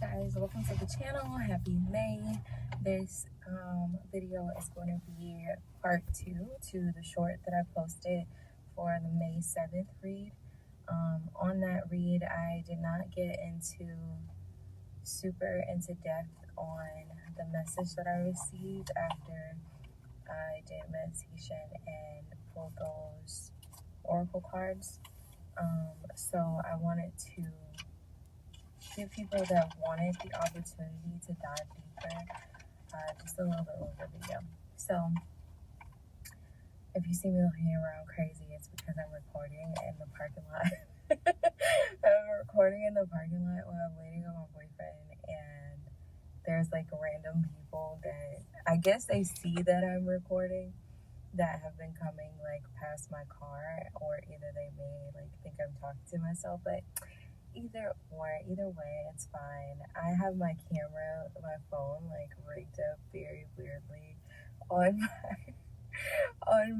Hi guys, welcome to the channel. Happy May. This video is going to be part 2 to the short that I posted for the May 7th read. On that read, I did not get super into depth on the message that I received after I did meditation and pulled those oracle cards. So I wanted to give people that wanted the opportunity to dive deeper just a little bit of a video. So if you see me looking around crazy, it's because I'm recording in the parking lot. I'm recording in the parking lot while I'm waiting on my boyfriend, and there's like random people that I guess they see that I'm recording that have been coming like past my car, or either they may like think I'm talking to myself, but either way, it's fine. I have my phone like rigged up very weirdly on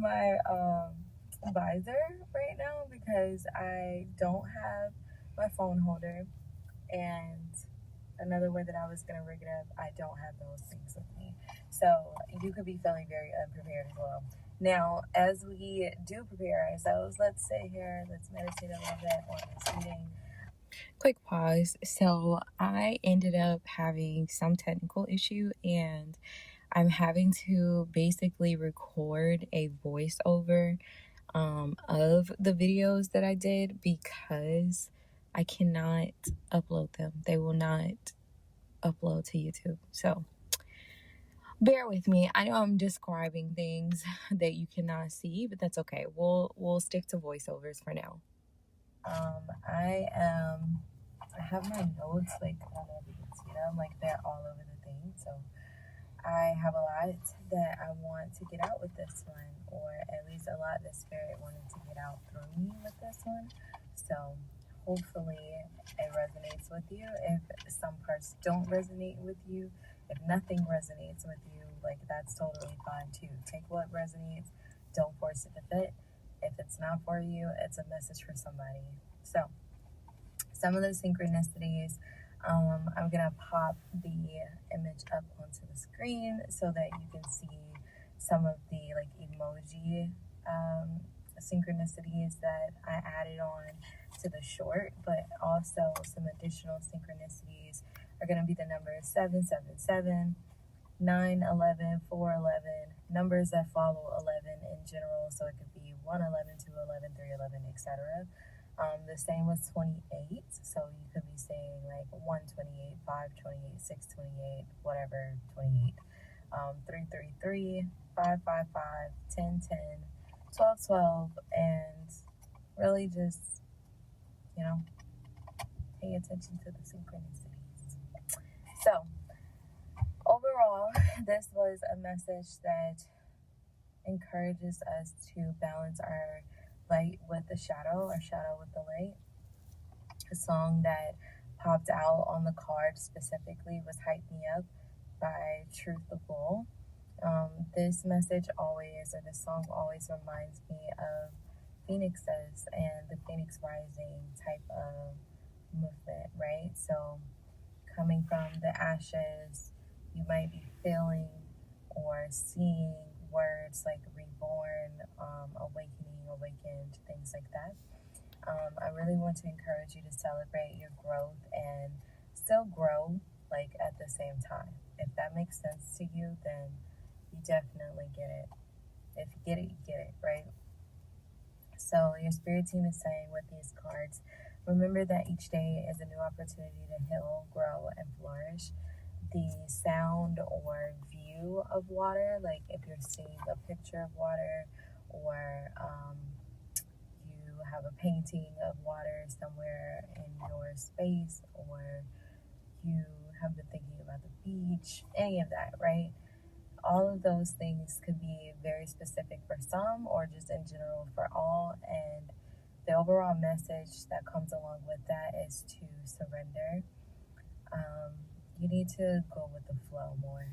my visor right now because I don't have my phone holder, and another way that I was gonna rig it up, I don't have those things with me. So you could be feeling very unprepared as well. Now, as we do prepare ourselves, let's sit here, let's meditate a little bit on this reading. Quick pause. So I ended up having some technical issue, and I'm having to basically record a voiceover of the videos that I did because I cannot upload them. They will not upload to YouTube. So bear with me. I know I'm describing things that you cannot see, but that's okay. We'll stick to voiceovers for now. I have my notes, like, I don't know if you can see them, like they're all over the thing. So I have a lot that I want to get out with this one, or at least a lot that Spirit wanted to get out through me with this one. So hopefully it resonates with you. If some parts don't resonate with you, if nothing resonates with you, like, that's totally fine too. Take what resonates, don't force it to fit. If it's not for you, it's a message for somebody. So some of the synchronicities, I'm gonna pop the image up onto the screen so that you can see some of the like emoji synchronicities that I added on to the short, but also some additional synchronicities are gonna be the numbers 777, 911, 411, numbers that follow 11 in general, so it could be 111, 211, 311, etc. The same with 28, so you could be saying like 128, 528, 628, whatever, 28. 333, 555, 1010, 1212, and really just, pay attention to the synchronicities. So overall, this was a message that encourages us to balance our light with the shadow, or shadow with the light. A song that popped out on the card specifically was Hype Me Up by Truth the Bull. This message always, or this song always reminds me of phoenixes and the phoenix rising type of movement, right? So coming from the ashes, you might be feeling or seeing words like reborn, awakening, awakened, things like that. I really want to encourage you to celebrate your growth and still grow, like, at the same time. If that makes sense to you, then you definitely get it. If you get it, you get it, right? So your spirit team is saying with these cards, remember that each day is a new opportunity to heal, grow, and flourish. The sound or view of water, like if you're seeing a picture of water, or you have a painting of water somewhere in your space, or you have been thinking about the beach, any of that, right? All of those things could be very specific for some, or just in general for all. And the overall message that comes along with that is to surrender. You need to go with the flow more.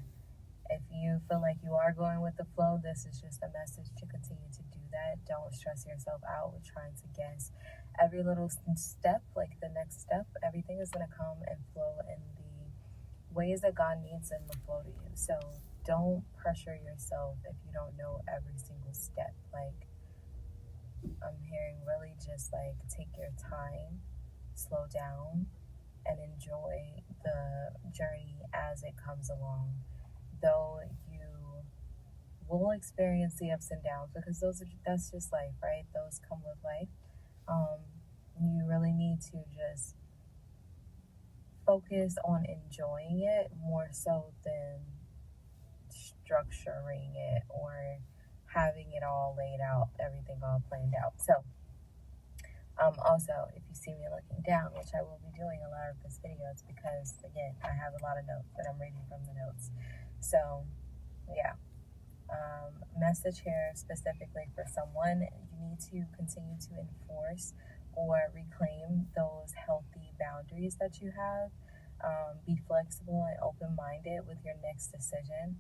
If you feel like you are going with the flow, this is just a message to continue to do that. Don't stress yourself out with trying to guess every little step, like the next step. Everything is going to come and flow in the ways that God needs them to flow to you. So don't pressure yourself if you don't know every single step. Like, I'm hearing really just like take your time, slow down, and enjoy the journey as it comes along. Though you will experience the ups and downs, because that's just life, right? Those come with life. You really need to just focus on enjoying it more so than structuring it or having it all laid out, everything all planned out. So, also, if you see me looking down, which I will be doing a lot of this video, it's because, again, I have a lot of notes and I'm reading from the notes. So, yeah. Message here specifically for someone: you need to continue to enforce or reclaim those healthy boundaries that you have. Be flexible and open-minded with your next decision.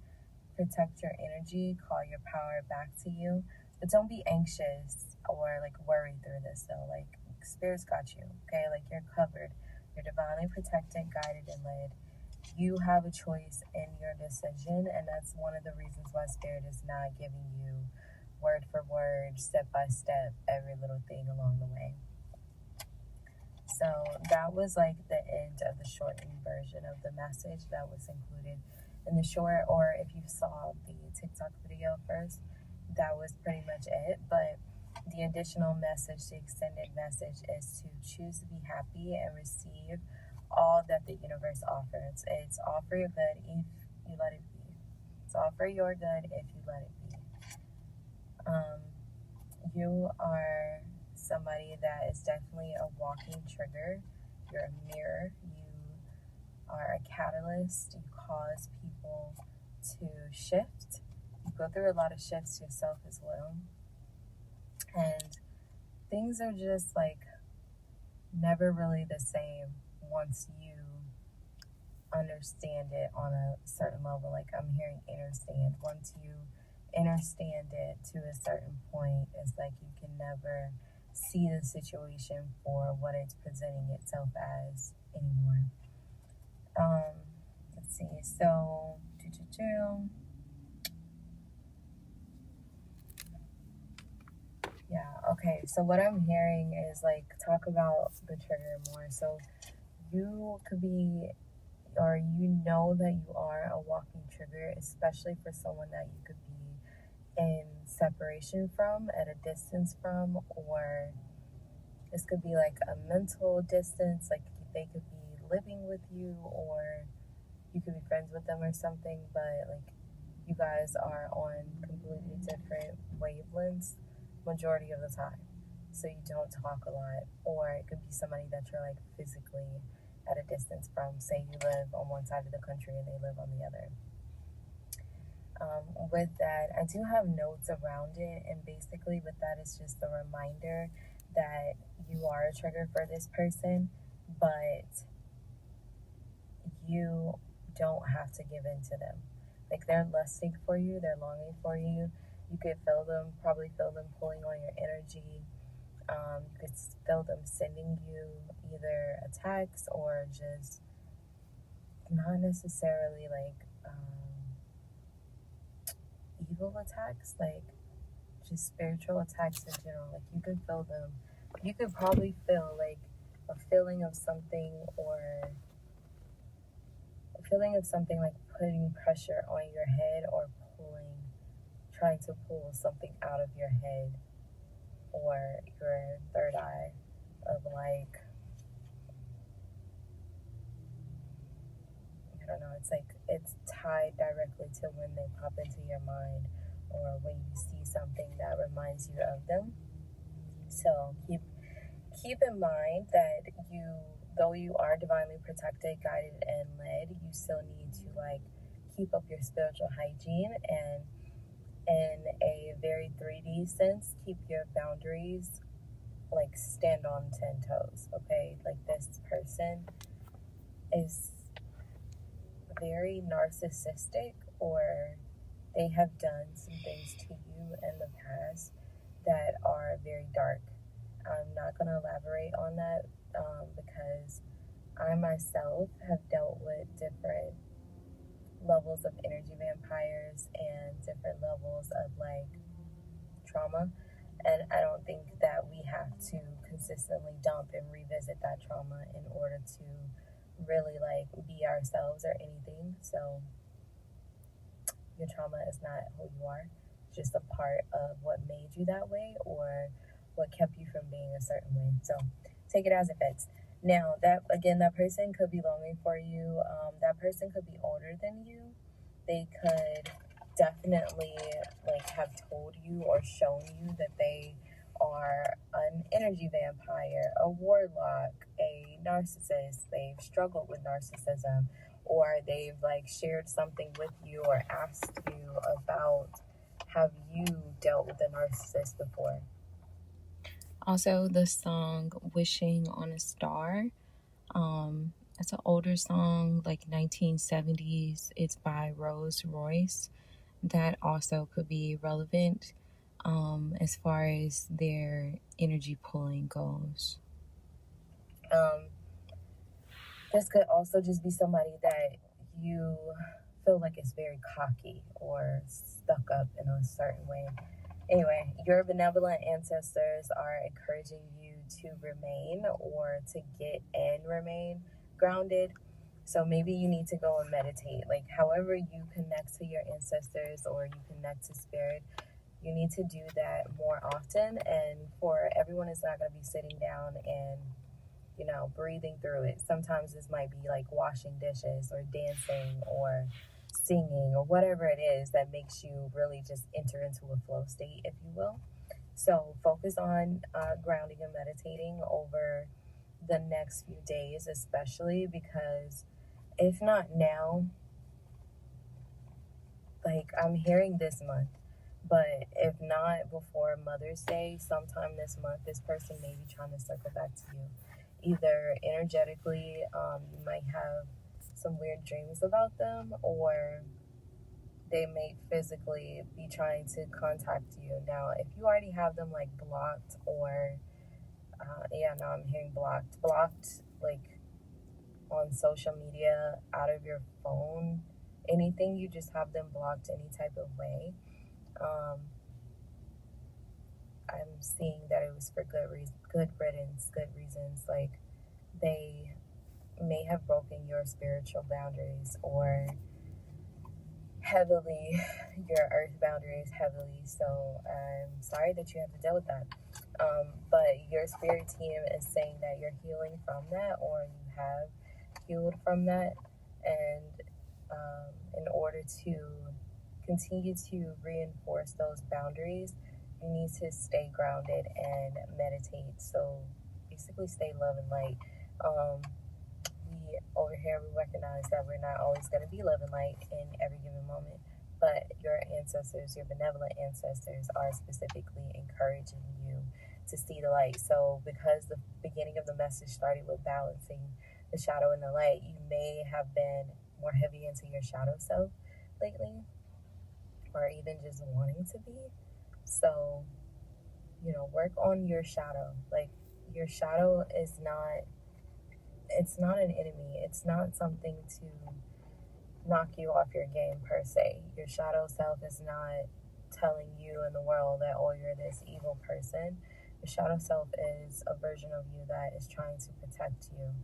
Protect your energy, call your power back to you, but don't be anxious or like worried through this though. Like, Spirit's got you, okay? Like, you're covered, you're divinely protected, guided, and led. You have a choice in your decision, and that's one of the reasons why Spirit is not giving you word for word, step by step, every little thing along the way. So that was like the end of the shortened version of the message that was included in the short, or if you saw the TikTok video first, that was pretty much it. But the additional message, the extended message, is to choose to be happy and receive all that the universe offers. It's all for your good if you let it be. It's all for your good if you let it be. You are somebody that is definitely a walking trigger. You're a mirror. You are a catalyst. You cause people to shift. You go through a lot of shifts yourself as well. And things are just like never really the same once you understand it on a certain level. Like, I'm hearing understand. Once you understand it to a certain point, it's like you can never see the situation for what it's presenting itself as anymore. Let's see. So, yeah, okay. So what I'm hearing is like talk about the trigger more. So you could be, or you know that you are a walking trigger, especially for someone that you could be in separation from, at a distance from, or this could be like a mental distance, like they could be living with you, or you could be friends with them or something, but like you guys are on completely different wavelengths majority of the time, so you don't talk a lot. Or it could be somebody that you're like physically at a distance from. Say you live on one side of the country and they live on the other. With that, I do have notes around it, and basically with that, it's just a reminder that you are a trigger for this person, but you don't have to give in to them. Like, they're lusting for you, they're longing for you. You could probably feel them pulling on your energy. You could feel them sending you either a text or just not necessarily like evil attacks, like just spiritual attacks in general. Like, you could feel them. You could probably feel like a feeling of something, or a feeling of something like putting pressure on your head, or trying to pull something out of your head or your third eye, of like, I don't know, it's like it's tied directly to when they pop into your mind, or when you see something that reminds you of them. So keep in mind that though you are divinely protected, guided, and led, you still need to like keep up your spiritual hygiene, and in a very 3D sense, keep your boundaries, like stand on 10 toes, okay? Like, this person is very narcissistic, or they have done some things to you in the past that are very dark. I'm not going to elaborate on that because I myself have dealt with different levels of energy vampires and different levels of like trauma. And I don't think that we have to consistently dump and revisit that trauma in order to really like be ourselves or anything. So your trauma is not who you are, it's just a part of what made you that way or what kept you from being a certain way. So take it as it fits. Now, that again, that person could be longing for you. That person could be older than you. They could definitely like have told you or shown you that they are an energy vampire, a warlock, a narcissist. They've struggled with narcissism, or they've like shared something with you or asked you about, have you dealt with a narcissist before? Also, the song Wishing on a Star. It's an older song, like 1970s. It's by Rose Royce. That also could be relevant as far as their energy pulling goes. This could also just be somebody that you feel like is very cocky or stuck up in a certain way. Anyway, your benevolent ancestors are encouraging you to remain or to get and remain grounded. So maybe you need to go and meditate. Like, however you connect to your ancestors or you connect to spirit, you need to do that more often. And for everyone, it's not going to be sitting down and, you know, breathing through it. Sometimes this might be like washing dishes or dancing or singing or whatever it is that makes you really just enter into a flow state, if you will. So focus on grounding and meditating over the next few days, especially because if not now, like I'm hearing this month, but if not before Mother's Day, sometime this month, this person may be trying to circle back to you. Either energetically, you might have some weird dreams about them, or they may physically be trying to contact you. Now, if you already have them like blocked or, I'm hearing blocked, like on social media, out of your phone, anything, you just have them blocked any type of way. I'm seeing that it was for good riddance, good reasons. Like they may have broken your spiritual boundaries or heavily your earth boundaries heavily. So I'm sorry that you have to deal with that. But your spirit team is saying that you're healing from that, or you have healed from that, and in order to continue to reinforce those boundaries, you need to stay grounded and meditate. So basically stay love and light. We over here, we recognize that we're not always going to be love and light in every given moment, but your ancestors, your benevolent ancestors, are specifically encouraging you to see the light. So because the beginning of the message started with balancing the shadow and the light, you may have been more heavy into your shadow self lately, or even just wanting to be. So, work on your shadow. Like, your shadow is not, it's not an enemy. It's not something to knock you off your game per se. Your shadow self is not telling you and the world that, oh, you're this evil person. Your shadow self is a version of you that is trying to protect you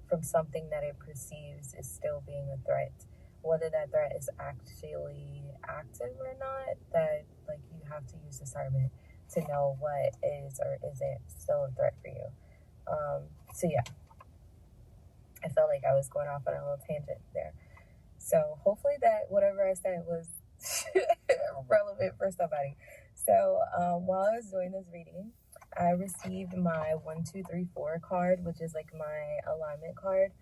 from something that it perceives is still being a threat. Whether that threat is actually active or not, that like you have to use discernment to know what is or isn't still a threat for you. So yeah, I felt like I was going off on a little tangent there. So hopefully that whatever I said was relevant for somebody. So while I was doing this reading, I received my 1, 2, 3, 4 card, which is like my alignment card,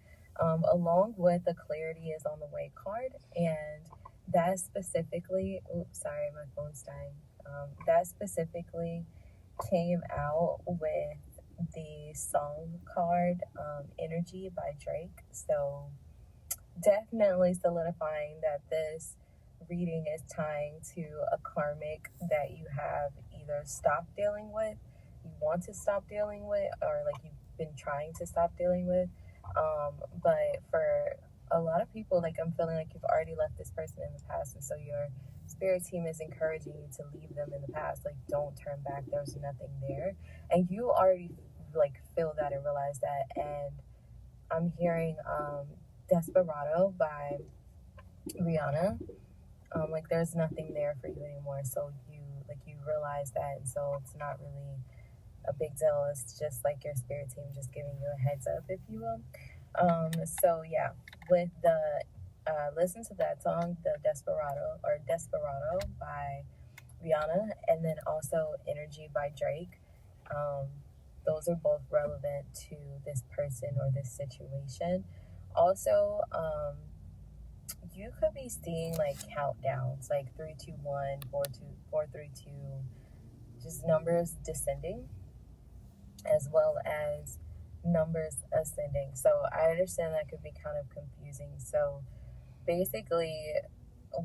along with the clarity is on the way card. And that specifically, sorry, my phone's dying. That specifically came out with the song card, Energy by Drake. So definitely solidifying that this reading is tying to a karmic that you have either stopped dealing with, you want to stop dealing with, or like you've been trying to stop dealing with. But for a lot of people, like, I'm feeling like you've already left this person in the past, and so your spirit team is encouraging you to leave them in the past. Like, don't turn back. There's nothing there. And you already, like, feel that and realize that. And I'm hearing Desperado by Rihanna. Like, there's nothing there for you anymore. So you realize that, and so it's not really a big deal. It's just like your spirit team just giving you a heads up, if you will. So yeah, with the listen to that song, the Desperado by Rihanna, and then also Energy by Drake. Those are both relevant to this person or this situation. Also, you could be seeing like countdowns, like 3, 2, 1, 4, 2, 4, 3, 2, just numbers descending, as well as numbers ascending. So I understand that could be kind of confusing. So basically,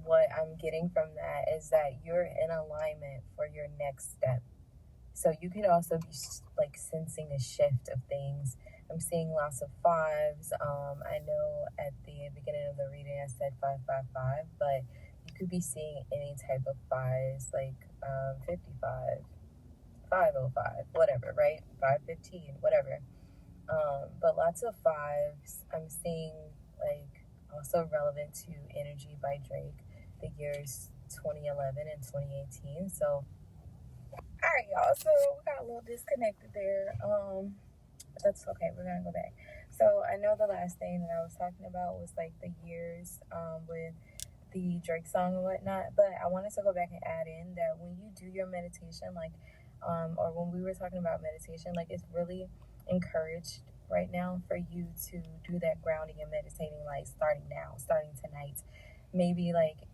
what I'm getting from that is that you're in alignment for your next step. So you could also be like sensing a shift of things. I'm seeing lots of 5s. I know at the beginning of the reading I said 555, but you could be seeing any type of 5s, like 55, 505, whatever, right? 515, whatever. But lots of 5s. I'm seeing like also relevant to Energy by Drake, the years 2011 and 2018. So, all right, y'all. So we got a little disconnected there. But that's okay. We're gonna go back. So I know the last thing that I was talking about was like the years with the Drake song and whatnot. But I wanted to go back and add in that when you do your meditation, like, or when we were talking about meditation, like, it's really encouraged right now for you to do that grounding and meditating, like starting now, starting tonight. Maybe like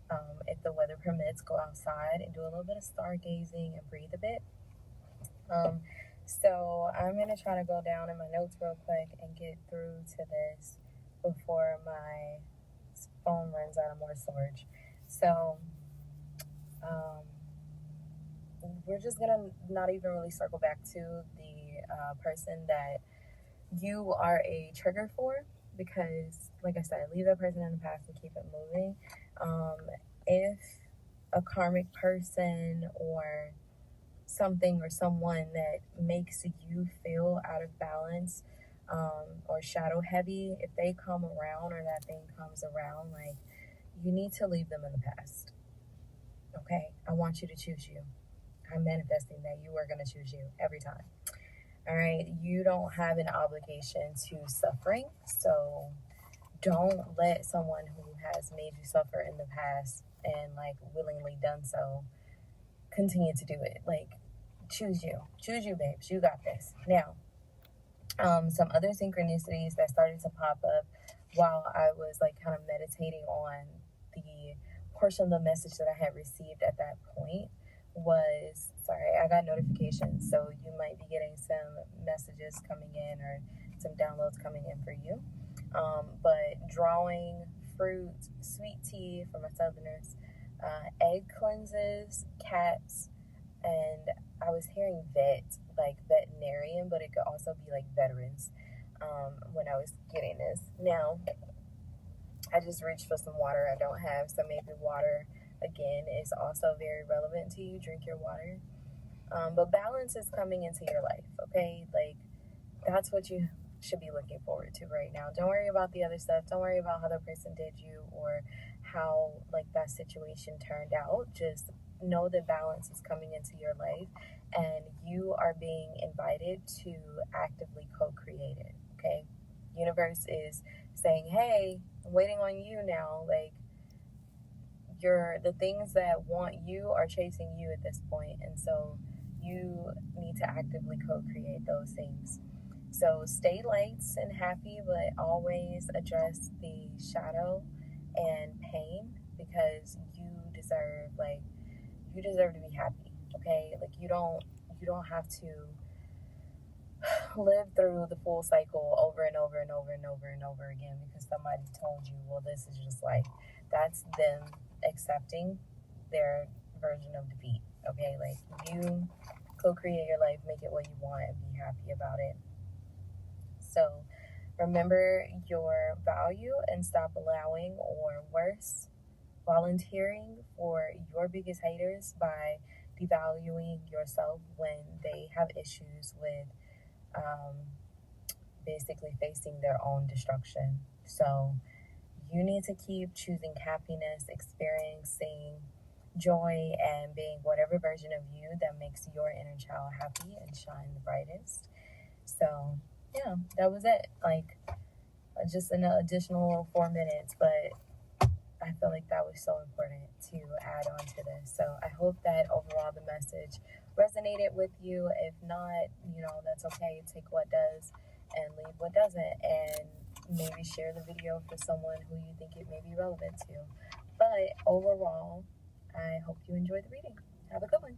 if the weather permits, go outside and do a little bit of stargazing and breathe a bit. So I'm going to try to go down in my notes real quick and get through to this before my phone runs out of more storage. So we're just going to not even really circle back to the person that you are a trigger for, because, like I said, leave that person in the past and keep it moving. If a karmic person or something or someone that makes you feel out of balance or shadow heavy, if they come around or that thing comes around, like, you need to leave them in the past. Okay? I want you to choose you. I'm manifesting that you are going to choose you every time. All right? You don't have an obligation to suffering, so don't let someone who has made you suffer in the past and like willingly done so continue to do it. Like, choose you, babes. You got this. Now, some other synchronicities that started to pop up while I was like kind of meditating on the portion of the message that I had received at that point was, sorry, I got notifications, so you might be getting some messages coming in or some downloads coming in for you. But drawing, fruit, sweet tea for my southerners, egg cleanses, cats, and I was hearing like veterinarian, but it could also be like veterans when I was getting this. Now, I just reached for some water I don't have, so maybe water, again, is also very relevant to you. Drink your water. But balance is coming into your life, okay? Like, that's what you should be looking forward to right now. Don't worry about the other stuff. Don't worry about how the person did you or how, like, that situation turned out. Just know that balance is coming into your life and you are being invited to actively co-create it, okay? Universe is saying, hey, I'm waiting on you now. Like, the things that want you are chasing you at this point, and so you need to actively co-create those things. So stay light and happy, but always address the shadow and pain, because you deserve to be happy, okay? Like, you don't have to live through the full cycle over and over and over and over and over again because somebody told you, well, this is just life. That's them accepting their version of defeat, okay? Like, you co-create your life, make it what you want, and be happy about it. So Remember your value and stop allowing, or worse, volunteering for your biggest haters by devaluing yourself when they have issues with basically facing their own destruction. So you need to keep choosing happiness, experiencing joy, and being whatever version of you that makes your inner child happy and shine the brightest. So yeah, that was it. Like, just an additional 4 minutes, but I feel like that was so important to add on to this. So I hope that overall the message resonated with you. If not, that's okay. Take what does and leave what doesn't. And maybe share the video for someone who you think it may be relevant to. But overall, I hope you enjoyed the reading. Have a good one.